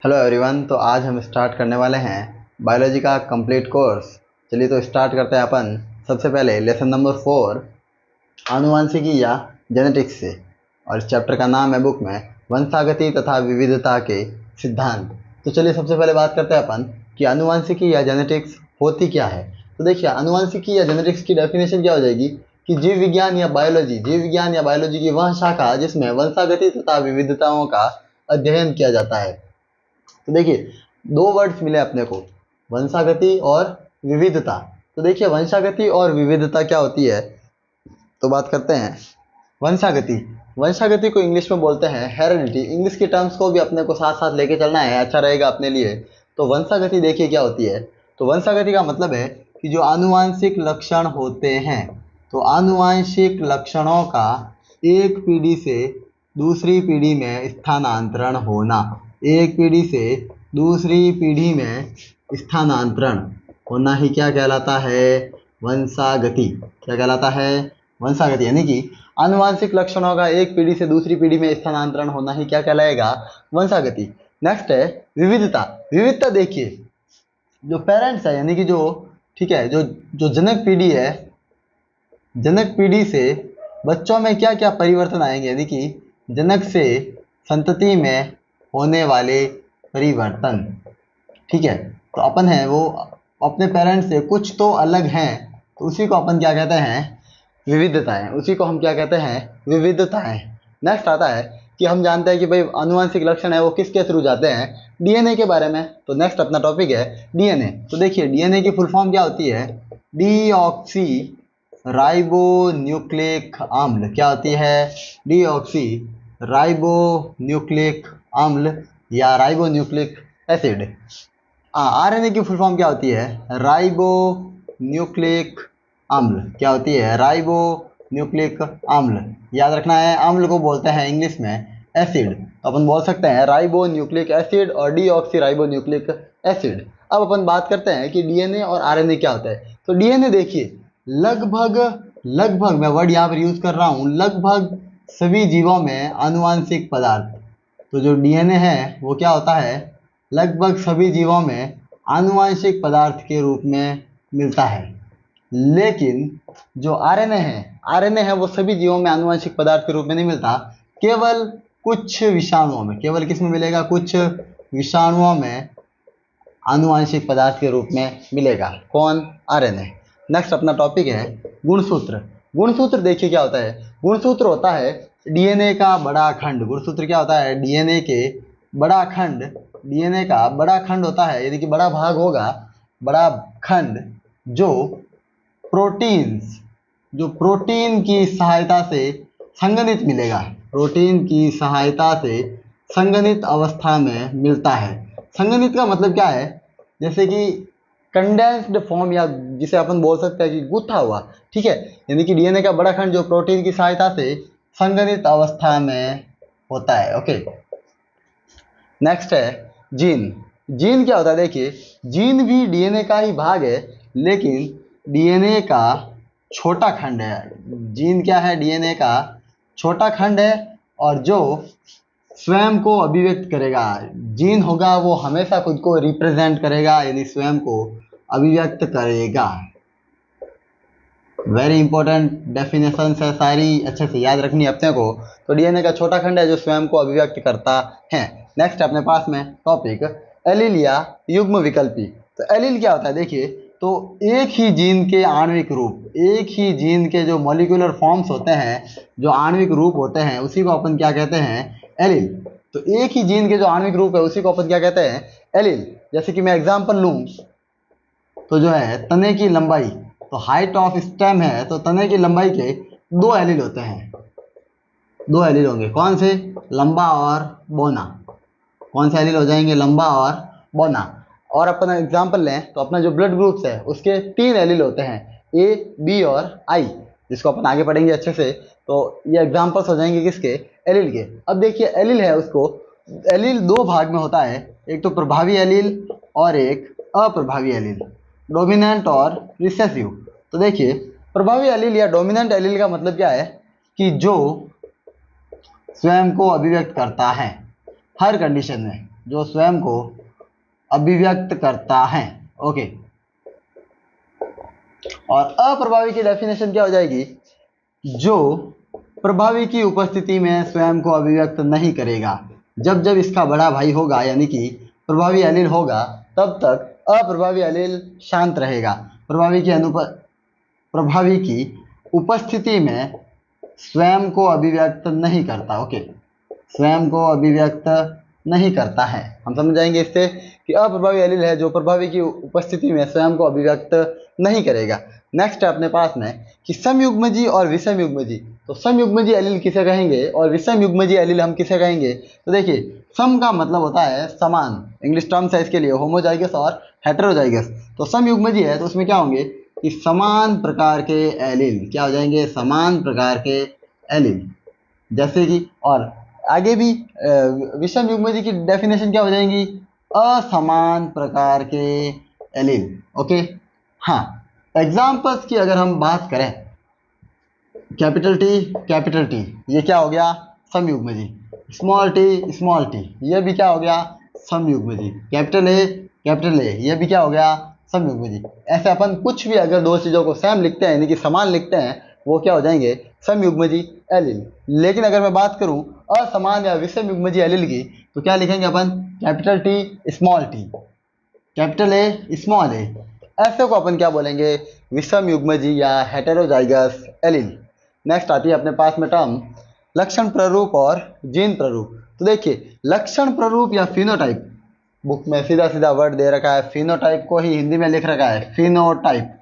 Hello everyone. तो आज हम स्टार्ट करने वाले हैं बायोलॉजी का कंप्लीट कोर्स। चलिए तो स्टार्ट करते हैं अपन सबसे पहले लेसन नंबर 4 आनुवंशिकी या जेनेटिक्स से। और इस चैप्टर का नाम है बुक में वंशागति तथा विविधता के सिद्धांत। तो चलिए सबसे पहले बात करते हैं अपन कि आनुवंशिकी या जेनेटिक्स होती क्या है। तो देखिए आनुवंशिकी या जेनेटिक्स की डेफिनेशन क्या हो जाएगी कि जीव विज्ञान या बायोलॉजी की वह शाखा जिसमें वंशागति तथा विविधताओं का अध्ययन किया जाता है। तो देखिए दो वर्ड्स मिले अपने को, वंशागति और विविधता। तो देखिए वंशागति और विविधता क्या होती है तो बात करते हैं। वंशागति को इंग्लिश में बोलते हैं हेरेडिटी। इंग्लिश की टर्म्स को भी अपने को साथ साथ लेके चलना है, अच्छा रहेगा अपने लिए। तो वंशागति देखिए क्या होती है। तो वंशागति का मतलब है कि जो आनुवांशिक लक्षण होते हैं, तो आनुवांशिक लक्षणों का एक पीढ़ी से दूसरी पीढ़ी में स्थानांतरण होना। एक पीढ़ी से दूसरी पीढ़ी में स्थानांतरण होना ही क्या कहलाता है? वंशागति। क्या कहलाता है? वंशागति। यानी कि आनुवांशिक लक्षणों का एक पीढ़ी से दूसरी पीढ़ी में स्थानांतरण होना ही क्या कहलाएगा? वंशागति। नेक्स्ट है विविधता। विविधता देखिए जो पेरेंट्स है यानी कि जो ठीक है जो जनक पीढ़ी है, जनक पीढ़ी से बच्चों में क्या क्या परिवर्तन आएंगे, यानी कि जनक से संतति में होने वाले परिवर्तन। ठीक है, तो अपन है वो अपने पेरेंट्स से कुछ तो अलग हैं, तो उसी को अपन क्या कहते हैं? विविधताएं। उसी को हम क्या कहते हैं? विविधताएं। नेक्स्ट आता है कि हम जानते हैं कि भाई आनुवंशिक लक्षण है वो किसके थ्रू जाते हैं? डीएनए के बारे में। तो नेक्स्ट अपना टॉपिक है डीएनए। तो देखिए डीएनए की फुल फॉर्म क्या होती है? डीऑक्सी राइबो न्यूक्लिक अम्ल। क्या होती है? डीऑक्सी राइबो न्यूक्लिक अम्ल या राइबो न्यूक्लिक एसिड। आरएनए की फुल फॉर्म क्या होती है? राइबो न्यूक्लिक अम्ल। क्या होती है? राइबो न्यूक्लिक अम्ल। याद रखना है, अम्ल को बोलते हैं इंग्लिश में एसिड। तो अपन बोल सकते हैं राइबो न्यूक्लिक एसिड और डीऑक्सी राइबो न्यूक्लिक एसिड। अब अपन बात करते हैं कि डीएनए और आरएनए क्या होता है। तो डीएनए देखिए लगभग मैं वर्ड यहाँ पर यूज कर रहा हूँ, लगभग सभी जीवों में आनुवांशिक पदार्थ। तो जो डीएनए है वो क्या होता है? लगभग सभी जीवों में आनुवांशिक पदार्थ के रूप में मिलता है। लेकिन जो आरएनए है वो सभी जीवों में आनुवांशिक पदार्थ के रूप में नहीं मिलता, केवल कुछ विषाणुओं में। केवल किस में मिलेगा? कुछ विषाणुओं में आनुवांशिक पदार्थ के रूप में मिलेगा। कौन? आरएनए। नेक्स्ट अपना टॉपिक है गुणसूत्र। गुणसूत्र देखिए क्या होता है। गुणसूत्र होता है डीएनए का बड़ा खंड। गुणसूत्र क्या होता है? डीएनए के बड़ा खंड। डीएनए का बड़ा खंड होता है, यदि कि बड़ा भाग होगा, बड़ा खंड जो प्रोटीन की सहायता से संघनित मिलेगा। प्रोटीन की सहायता से संघनित अवस्था में मिलता है। संघनित का मतलब क्या है? जैसे कि कंडेंस्ड फॉर्म, या जिसे अपन बोल सकते हैं कि गुथा हुआ। ठीक है, यानी कि डीएनए का बड़ा खंड जो प्रोटीन की सहायता से संघनित अवस्था में होता है। ओके, नेक्स्ट है जीन। जीन क्या होता है? देखिए जीन भी डीएनए का ही भाग है, लेकिन डीएनए का छोटा खंड है। जीन क्या है? डीएनए का छोटा खंड है, और जो स्वयं को अभिव्यक्त करेगा। जीन होगा वो हमेशा खुद को रिप्रेजेंट करेगा, यानी स्वयं को अभिव्यक्त करेगा। वेरी इंपॉर्टेंट डेफिनेशन है, सारी अच्छे से याद रखनी है अपने को। तो डीएनए का छोटा खंड है जो स्वयं को अभिव्यक्त करता है। नेक्स्ट अपने पास में टॉपिक एलील या युग्म विकल्पी। तो एलील क्या होता है? देखिए तो एक ही जीन के आणविक रूप, एक ही जीन के जो मॉलिक्यूलर फॉर्म्स होते हैं, जो आणविक रूप होते हैं, उसी को अपन क्या कहते हैं? एलील। तो एक ही जीन के जो आणविक रूप है उसी को अपन क्या कहते हैं? एलील। जैसे कि मैं एग्जांपल लूं तो जो है तने की लंबाई, तो हाइट ऑफ स्टेम है, तो तने की लंबाई के दो एलील होते हैं। दो एलील होंगे, कौन से? लंबा और बौना। कौन से एलील हो जाएंगे? लंबा और बौना। और अपन एग्जांपल लें तो अपना जो ब्लड ग्रुप्स है उसके तीन एलील होते हैं, ए, बी और आई, जिसको अपन आगे पढ़ेंगे अच्छे से। तो ये एग्जांपल्स हो जाएंगे किसके? एलील के। अब देखिए एलील है उसको, एलील दो भाग में होता है, एक तो प्रभावी एलील और एक अप्रभावी एलील, डोमिनेंट और रिसेसिव। तो देखिए प्रभावी एलील या डोमिनेंट एलील का मतलब क्या है? कि जो स्वयं को अभिव्यक्त करता है हर कंडीशन में, जो स्वयं को अभिव्यक्त करता है। ओके, और अप्रभावी की डेफिनेशन क्या हो जाएगी? जो प्रभावी की उपस्थिति में स्वयं को अभिव्यक्त नहीं करेगा। जब जब इसका बड़ा भाई होगा यानी कि प्रभावी एलील होगा, तब तक अप्रभावी एलील शांत रहेगा। प्रभावी की उपस्थिति में स्वयं को अभिव्यक्त नहीं करता। ओके, स्वयं को अभिव्यक्त नहीं करता है। हम समझ जाएंगे इससे कि अप्रभावी एलील है जो प्रभावी की उपस्थिति में स्वयं को अभिव्यक्त नहीं करेगा। नेक्स्ट है अपने पास में कि समयुग्मजी और विषमयुग्मजी। तो समयुग्मजी एलील किसे कहेंगे और विषमयुग्मजी एलील हम किसे कहेंगे? तो देखिए, सम का मतलब होता है समान, इंग्लिश टर्म्स है इसके लिए होमोजाइगस और हेटेरोजाइगस। तो समयुग्मजी है तो उसमें क्या होंगे कि समान प्रकार के एलील। क्या हो जाएंगे? समान प्रकार के एलील। जैसे कि और आगे भी विषम युग्मजी की डेफिनेशन क्या हो जाएंगी? असमान प्रकार के एलील। ओके, हाँ, एग्जाम्पल्स की अगर हम बात करें, कैपिटल टी ये क्या हो गया? समयुग्मजी। स्मॉल टी ये भी क्या हो गया? समयुग्मजी। कैपिटल ए ये भी क्या हो गया? समयुग्मजी। ऐसे अपन कुछ भी अगर दो चीज़ों को सेम लिखते हैं यानी कि समान लिखते हैं, वो क्या हो जाएंगे? समयुग्मजी एलील। लेकिन अगर मैं बात करूं असमान या विषम युग्मजी एलील की, तो क्या लिखेंगे अपन? Capital T small T, capital A small A. ऐसे को अपन क्या बोलेंगे? विषम युग्मजी या हेटेरोजाइगस एलील। नेक्स्ट आती है अपने पास में टर्म लक्षण प्ररूप और जीन प्ररूप। तो देखिए, लक्षण प्ररूप या फिनोटाइप, बुक में सीधा सीधा वर्ड दे रखा है, फिनोटाइप को ही हिंदी में लिख रखा है फिनोटाइप।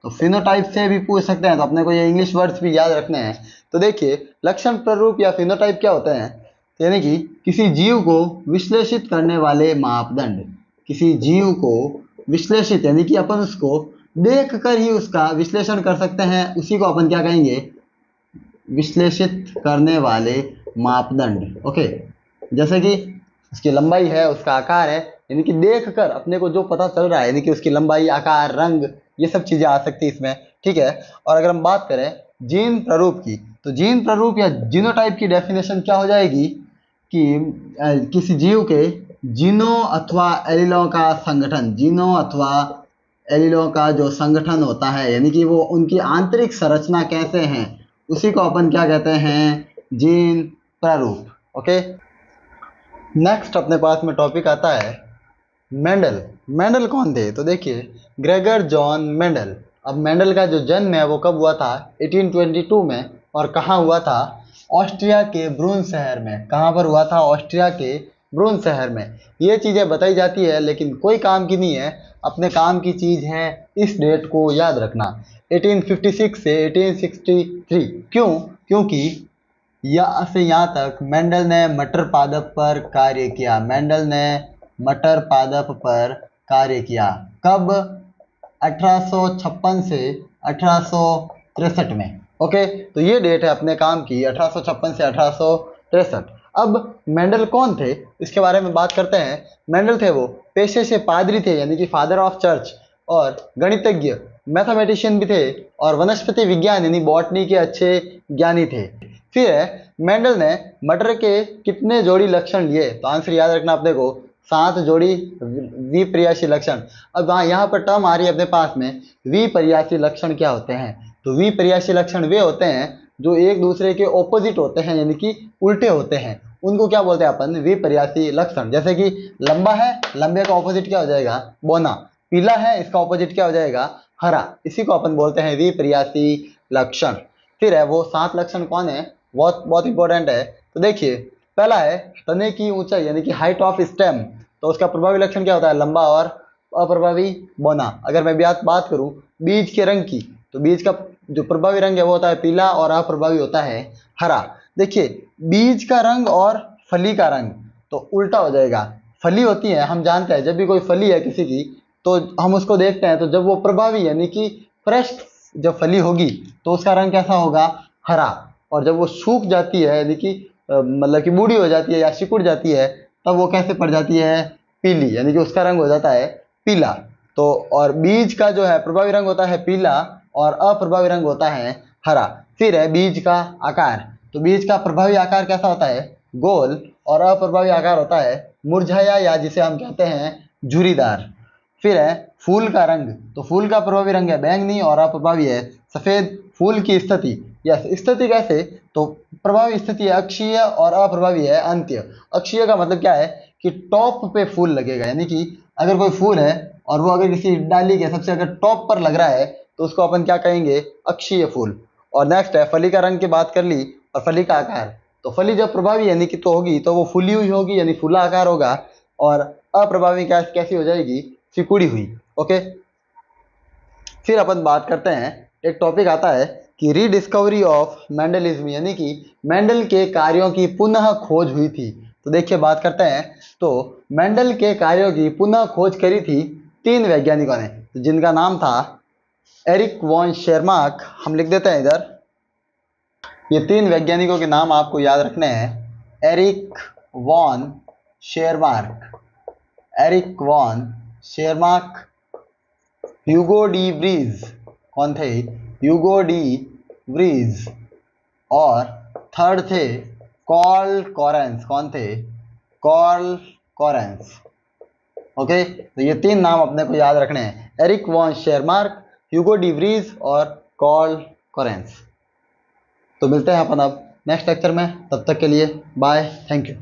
तो फिनोटाइप से भी पूछ सकते हैं, तो अपने को ये इंग्लिश वर्ड्स भी याद रखने हैं। तो देखिए, लक्षण प्ररूप या फिनोटाइप क्या होते हैं? यानी कि किसी जीव को विश्लेषित करने वाले मापदंड। किसी जीव को विश्लेषित यानी कि अपन उसको देख कर ही उसका विश्लेषण कर सकते हैं, उसी को अपन क्या कहेंगे? विश्लेषित करने वाले मापदंड। ओके, जैसे कि उसकी लंबाई है, उसका आकार है, यानी कि देख कर अपने को जो पता चल रहा है, यानी कि उसकी लंबाई, आकार, रंग, ये सब चीज़ें आ सकती है इसमें। ठीक है, और अगर हम बात करें जीन प्ररूप की, तो जीन प्ररूप या जीनोटाइप की डेफिनेशन क्या हो जाएगी कि किसी जीव के जीनों अथवा एलीलों का संगठन, जीनों अथवा एलीलों का जो संगठन होता है, यानी कि वो उनकी आंतरिक संरचना कैसे हैं, उसी को अपन क्या कहते हैं? जीन प्रारूप। ओके, नेक्स्ट अपने पास में टॉपिक आता है मेंडल। मेंडल कौन थे? तो देखिए, ग्रेगर जॉन मेंडल। अब मेंडल का जो जन्म है वो कब हुआ था? 1822 में। और कहाँ हुआ था? ऑस्ट्रिया के ब्रून शहर में। कहाँ पर हुआ था? ऑस्ट्रिया के ब्रून शहर में। ये चीज़ें बताई जाती है लेकिन कोई काम की नहीं है, अपने काम की चीज़ है इस डेट को याद रखना, 1856 से 1863। क्यों? क्योंकि यहाँ से यहाँ तक मेंडल ने मटर पादप पर कार्य किया। मेंडल ने मटर पादप पर कार्य किया। कब? 1856 से 1863 में। ओके, तो ये डेट है अपने काम की, 1856 से 1863। अब मेंडल कौन थे इसके बारे में बात करते हैं। मेंडल थे वो पेशे से पादरी थे, यानी कि फादर ऑफ चर्च, और गणितज्ञ, मैथमेटिशियन भी थे, और वनस्पति विज्ञान यानी बॉटनी के अच्छे ज्ञानी थे। फिर मेंडल ने मटर के कितने जोड़ी लक्षण लिए? तो आंसर याद रखना अपने को, 7 जोड़ी विपर्यासी लक्षण। अब यहाँ पर टर्म आ रही है अपने पास में, विपर्यासी लक्षण क्या होते हैं? तो विपर्यासी लक्षण वे होते हैं जो एक दूसरे के ऑपोजिट होते हैं, यानी कि उल्टे होते हैं, उनको क्या बोलते हैं अपन? विपर्यासी लक्षण। जैसे कि लंबा है, लंबे का ऑपोजिट क्या हो जाएगा? बौना। पीला है, इसका ऑपोजिट क्या हो जाएगा? हरा। इसी को अपन बोलते हैं विपर्यासी लक्षण। फिर है वो 7 लक्षण कौन है? बहुत बहुत इंपॉर्टेंट है। तो देखिए, पहला है तने की ऊंचाई यानी कि हाइट ऑफ स्टेम। तो उसका प्रभावी लक्षण क्या होता है? लंबा और अप्रभावी बौना। अगर मैं बात करूं बीज के रंग की, तो बीज का जो प्रभावी रंग है वो होता है पीला और अप्रभावी होता है हरा। देखिए, बीज का रंग और फली का रंग तो उल्टा हो जाएगा। फली होती है, हम जानते हैं जब भी कोई फली है किसी की तो हम उसको देखते हैं, तो जब वो प्रभावी यानी कि फ्रेश जब फली होगी तो उसका रंग कैसा होगा? हरा। और जब वो सूख जाती है यानी कि मतलब कि बूढ़ी हो जाती है या सिकुड़ जाती है, तब वो कैसे पड़ जाती है? पीली, यानी कि उसका रंग हो जाता है पीला। तो और बीज का जो है प्रभावी रंग होता है पीला और अप्रभावी रंग होता है हरा। फिर है बीज का आकार। तो बीज का प्रभावी आकार कैसा होता है? गोल, और अप्रभावी आकार होता है मुरझाया या जिसे हम कहते हैं झुर्रीदार। फिर है फूल का रंग, तो फूल का प्रभावी रंग है बैंगनी और अप्रभावी है सफेद। फूल की स्थिति, यस स्थिति कैसे, तो प्रभावी स्थिति है अक्षीय और अप्रभावी है अंत्य। अक्षीय का मतलब क्या है कि टॉप पे फूल लगेगा, यानी कि अगर कोई फूल है और वो अगर किसी डाली के सबसे अगर टॉप पर लग रहा है तो उसको अपन क्या कहेंगे, अक्षीय फूल। और नेक्स्ट है फली का रंग की बात कर ली और फली का आकार, तो फली जब प्रभावी यानी कि तो होगी तो वो फूली हुई होगी यानी फूला आकार होगा, और अप्रभावी कैसी हो जाएगी, सिकुड़ी हुई। ओके, फिर अपन बात करते हैं, एक टॉपिक आता है कि रीडिस्कवरी ऑफ मेंडलिज्म, यानी कि मेंडल के कार्यों की पुनः खोज हुई थी। तो देखिए बात करते हैं, तो मेंडल के कार्यों की पुनः खोज करी थी 3 वैज्ञानिकों ने, जिनका नाम था एरिक वॉन शेरमार्क। हम लिख देते हैं इधर, ये 3 वैज्ञानिकों के नाम आपको याद रखने हैं। Erich von Tschermak, Erich von Tschermak, Hugo de Vries, कौन थे, ह्यूगो डी व्रीज, और थर्ड थे कॉर्ल कॉरेंस, कौन थे, कॉर्ल कॉरेंस। ओके, तो ये 3 नाम अपने को याद रखने हैं, Erich von Tschermak, Hugo de Vries और कॉर्ल कॉरेंस। तो मिलते हैं अपन अब नेक्स्ट लेक्चर में, तब तक के लिए बाय, थैंक यू।